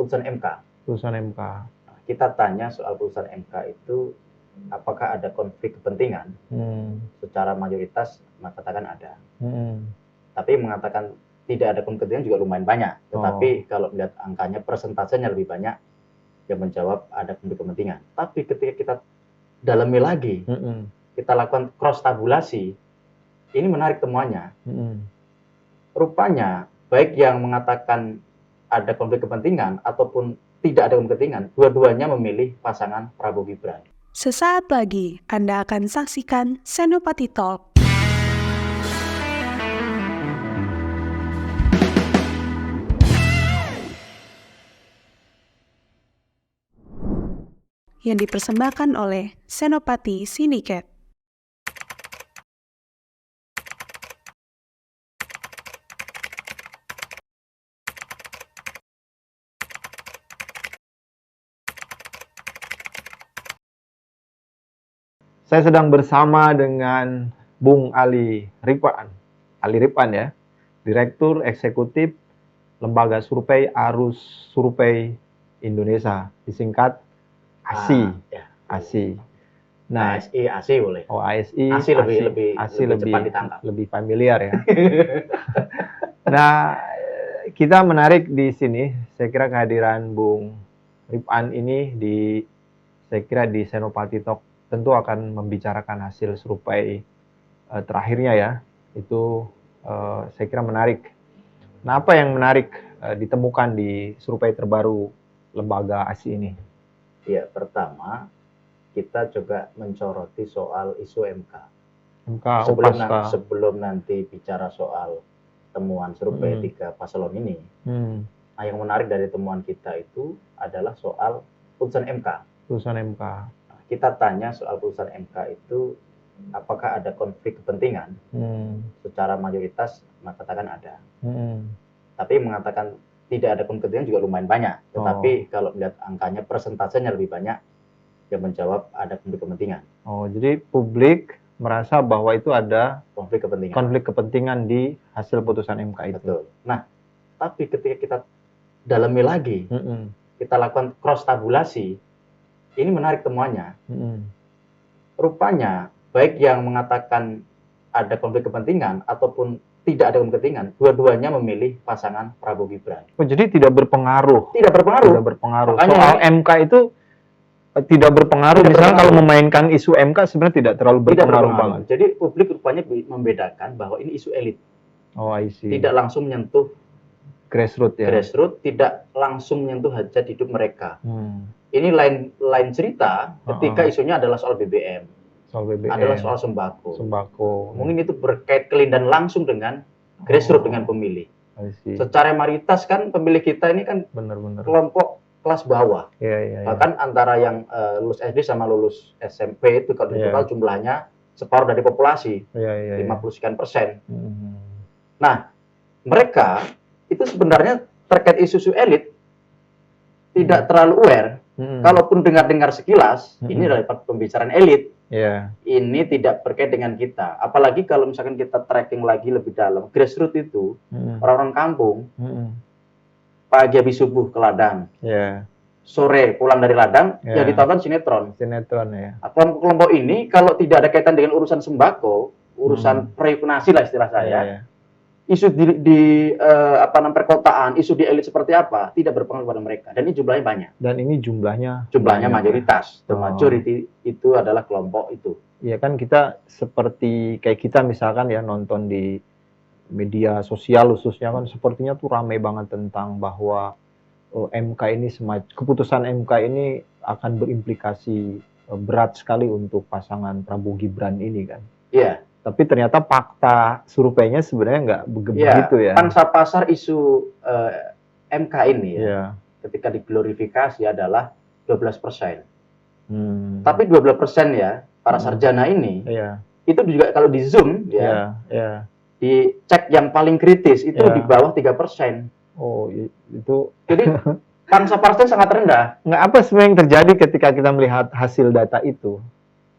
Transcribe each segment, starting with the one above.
putusan MK. Putusan MK. Kita tanya soal putusan MK itu apakah ada konflik kepentingan? Secara mayoritas mengatakan ada. Tapi mengatakan tidak ada konflik kepentingan juga lumayan banyak. Tetapi kalau melihat angkanya, persentasenya lebih banyak yang menjawab ada konflik kepentingan. Tapi ketika kita dalami lagi, kita lakukan cross tabulasi, ini menarik temuannya. Rupanya baik yang mengatakan ada konflik kepentingan ataupun tidak ada konflik kepentingan, dua-duanya memilih pasangan Prabowo Gibran. Sesaat lagi Anda akan saksikan Senopati Talk. Yang dipersembahkan oleh Senopati Syndicate. Saya sedang bersama dengan Bung Ali Rifan ya, Direktur Eksekutif Lembaga Survei Arus Survei Indonesia, disingkat ASI. ASI. Nah, ASI boleh. Oh, ASI. ASI lebih cepat ditangkap. Lebih familiar ya. Nah, kita menarik di sini, saya kira kehadiran Bung Rifan ini saya kira di Senopati Talk tentu akan membicarakan hasil survei terakhirnya ya. Itu saya kira menarik. Nah, apa yang menarik ditemukan di survei terbaru lembaga ASI ini? Ya, pertama kita coba mencoroti soal isu MK. Sebelum nanti bicara soal temuan survei 3 paslon ini. Nah, yang menarik dari temuan kita itu adalah soal putusan MK. Putusan MK. Kita tanya soal putusan MK itu apakah ada konflik kepentingan? Secara mayoritas mengatakan ada. Tapi mengatakan tidak ada konflik kepentingan juga lumayan banyak. Tetapi kalau melihat angkanya, persentasenya lebih banyak yang menjawab ada konflik kepentingan. Oh, jadi publik merasa bahwa itu ada konflik kepentingan di hasil putusan MK itu. Betul. Nah, tapi ketika kita dalami lagi, kita lakukan cross tabulasi, ini menarik temuannya. Rupanya baik yang mengatakan ada konflik kepentingan ataupun tidak ada konflik kepentingan, dua-duanya memilih pasangan Prabowo Gibran. Oh, jadi tidak berpengaruh. Tidak berpengaruh. Makanya, soal MK itu tidak berpengaruh. Misalnya kalau memainkan isu MK sebenarnya tidak terlalu berpengaruh banget. Jadi publik rupanya membedakan bahwa ini isu elit. Oh, I see. Tidak langsung menyentuh grassroots ya. Grassroots, tidak langsung menyentuh hajat hidup mereka. Ini lain cerita ketika isunya adalah soal BBM. Adalah soal sembako. Mungkin itu berkait kelindan langsung dengan grassroots, dengan pemilih. Secara mayoritas kan pemilih kita ini kan kelompok kelas bawah. Bahkan antara yang lulus SD sama lulus SMP itu kalau total jumlahnya separuh dari populasi, 50 sekian persen. Nah, mereka itu sebenarnya terkait isu-isu elit tidak terlalu aware. Kalaupun dengar-dengar sekilas, ini adalah pembicaraan elit. Ini tidak terkait dengan kita. Apalagi kalau misalkan kita tracking lagi lebih dalam, grassroots itu orang-orang kampung, pagi habis subuh ke ladang, sore pulang dari ladang, ya ditonton sinetron. Kelompok ini kalau tidak ada kaitan dengan urusan sembako, urusan proyek lah istilah saya. Isu di perkotaan, isu di elit seperti apa, tidak berpengaruh pada mereka. Dan ini jumlahnya banyak. Dan ini jumlahnya mayoritas. The majority itu adalah kelompok itu. Iya kan, kita seperti kayak kita misalkan ya nonton di media sosial khususnya kan sepertinya tuh ramai banget tentang bahwa MK ini keputusan MK ini akan berimplikasi berat sekali untuk pasangan Prabowo Gibran ini kan. Iya. Tapi ternyata fakta surveinya sebenarnya nggak begitu ya. Pangsa pasar isu MK ini ketika diglorifikasi adalah 12%. Tapi 12% ya, para sarjana ini, itu juga kalau di zoom dicek yang paling kritis itu di bawah 3%. Oh, itu. Jadi pangsa pasar sangat rendah. Nggak, apa sebenarnya yang terjadi ketika kita melihat hasil data itu?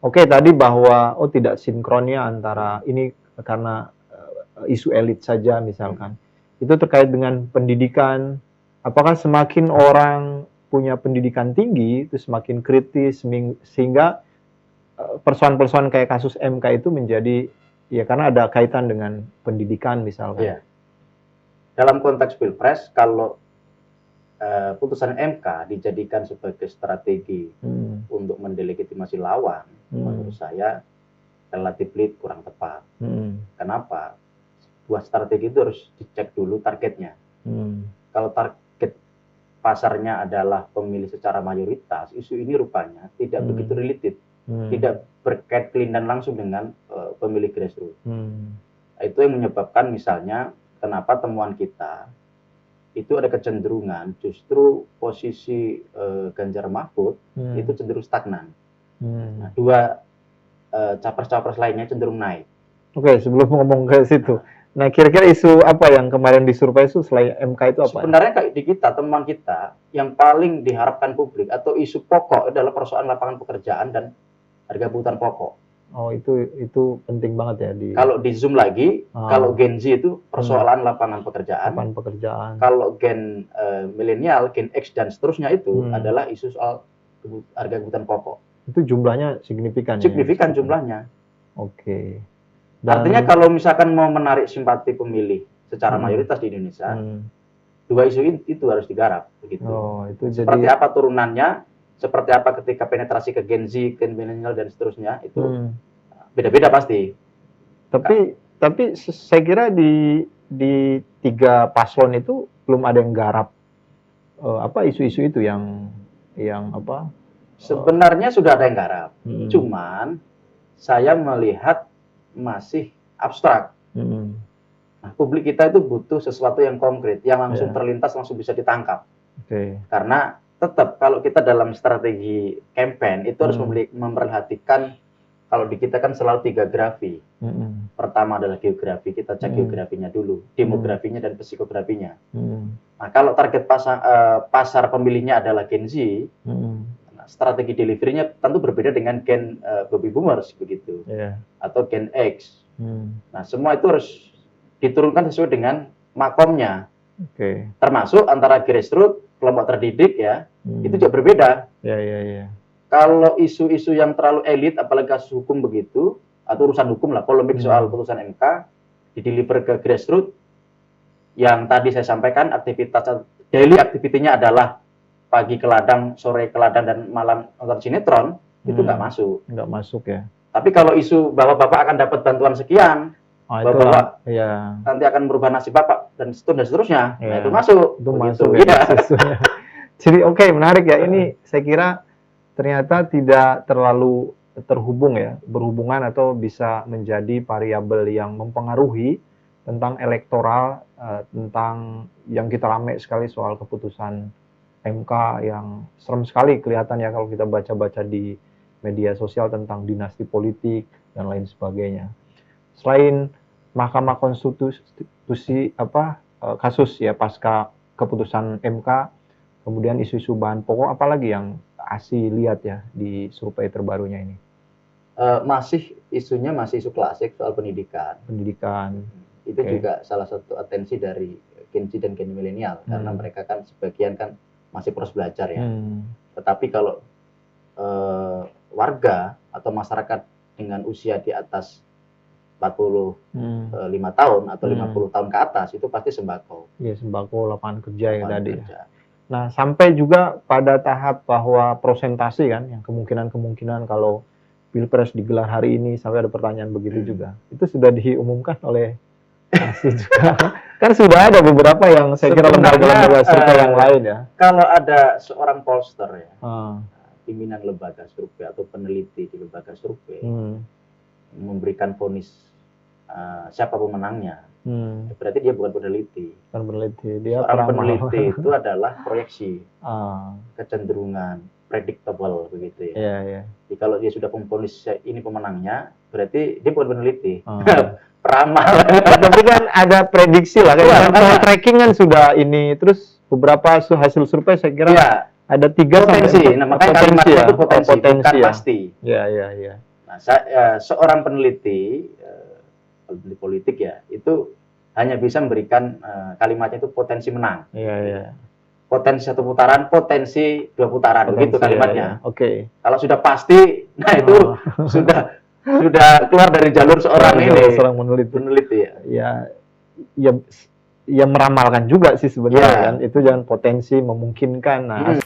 Oke, tadi bahwa tidak sinkronnya antara ini karena isu elit saja misalkan. Itu terkait dengan pendidikan, apakah semakin orang punya pendidikan tinggi itu semakin kritis sehingga persoalan-persoalan kayak kasus MK itu menjadi ya karena ada kaitan dengan pendidikan misalkan. Iya. Dalam konteks Pilpres, kalau putusan MK dijadikan sebagai strategi untuk mendelegitimasi lawan, menurut saya relatif kurang tepat. Kenapa? Buat strategi itu harus dicek dulu targetnya. Kalau target pasarnya adalah pemilih secara mayoritas, isu ini rupanya tidak begitu related, tidak berkait kelindan langsung dengan pemilih grassroots. Itu yang menyebabkan misalnya kenapa temuan kita itu ada kecenderungan justru posisi Ganjar Mahfud itu cenderung stagnan. Nah, dua capres-capres lainnya cenderung naik. Oke, sebelum ngomong ke situ, nah kira-kira isu apa yang kemarin disurvei itu selain MK itu apa? Sebenarnya kayak di kita, teman kita, yang paling diharapkan publik atau isu pokok adalah persoalan lapangan pekerjaan dan harga kebutuhan pokok. Oh, itu penting banget ya di. Kalau di zoom lagi, kalau Gen Z itu persoalan lapangan pekerjaan. Lapangan pekerjaan. Kalau Gen milenial, Gen X dan seterusnya itu adalah isu soal harga kebutuhan pokok. Itu jumlahnya signifikan. Signifikan ya? Jumlahnya. Oke. Artinya kalau misalkan mau menarik simpati pemilih secara mayoritas di Indonesia, dua isu itu harus digarap begitu. Oh, itu seperti apa turunannya, seperti apa ketika penetrasi ke Gen Z, Gen milenial dan seterusnya itu beda-beda pasti. Tapi saya kira di tiga paslon itu belum ada yang garap apa isu-isu itu yang apa? Sebenarnya sudah ada yang garap. Cuman saya melihat masih abstrak. Nah, publik kita itu butuh sesuatu yang konkret, yang langsung terlintas, langsung bisa ditangkap. Karena tetap kalau kita dalam strategi campaign itu harus memperhatikan, kalau di kita kan selalu 3 grafi. Pertama adalah geografi, kita cek geografinya dulu, demografinya dan psikografinya. Nah, kalau target pasar pemilihnya adalah Gen Z, strategi delivery-nya tentu berbeda dengan Gen baby boomers begitu, atau Gen X. Nah, semua itu harus diturunkan sesuai dengan makomnya. Termasuk antara grassroots, kelompok terdidik ya, itu juga berbeda. Kalau isu-isu yang terlalu elit, apalagi kasus hukum begitu, atau urusan hukum lah, polemik soal putusan MK, dideliver ke grassroots, yang tadi saya sampaikan aktivitas daily aktivitinya adalah pagi ke ladang, sore ke ladang, dan malam nonton sinetron, itu nggak masuk. Nggak masuk ya. Tapi kalau isu bahwa Bapak akan dapat bantuan sekian, bahwa Bapak nanti akan merubah nasib Bapak, dan seterusnya, nah itu masuk. Itu masuk ya. Jadi oke, menarik ya. Ini saya kira ternyata tidak terlalu terhubung ya, berhubungan atau bisa menjadi variabel yang mempengaruhi tentang elektoral, tentang yang kita rame sekali soal keputusan MK yang serem sekali kelihatan ya kalau kita baca-baca di media sosial tentang dinasti politik dan lain sebagainya. Selain Mahkamah Konstitusi kasus ya pasca keputusan MK, kemudian isu-isu bahan pokok apalagi yang ASI lihat ya di survei terbarunya ini? Masih isunya masih isu klasik soal pendidikan. Itu juga salah satu atensi dari Gen Z dan Gen milenial, karena mereka kan sebagian kan masih proses belajar ya. Tetapi kalau warga atau masyarakat dengan usia di atas 45 tahun atau 50 tahun ke atas itu pasti sembako. Iya, sembako, lapangan kerja yang tadi. Nah, sampai juga pada tahap bahwa prosentasi kan, yang kemungkinan kalau Pilpres digelar hari ini, sampai ada pertanyaan begitu juga. Itu sudah diumumkan oleh ASI juga. Kan sudah ada beberapa yang saya kira lembaga-lembaga survei yang lain ya. Kalau ada seorang pollster ya, pimpinan lembaga survei atau peneliti di lembaga survei, memberikan vonis siapa pemenangnya, berarti dia bukan peneliti. Dia seorang peneliti itu adalah proyeksi, kecenderungan, predictable begitu ya. Jadi kalau dia sudah memvonis ini pemenangnya, berarti dia bukan peneliti. Peramal. Tapi kan ada prediksi lah, kayak tracking kan sudah ini, terus beberapa hasil survei saya kira ada 3 potensi. Nah, makanya kalimatnya itu potensi, bukan pasti. Iya. Nah, seorang peneliti politik ya, itu hanya bisa memberikan kalimatnya itu potensi menang. Iya. potensi 1 putaran, potensi 2 putaran, begitu kalimatnya. Ya. Oke. Kalau sudah pasti, nah itu sudah keluar dari jalur seorang seorang peneliti ya. Ya meramalkan juga sih sebenarnya kan. Itu jangan potensi memungkinkan. Nah,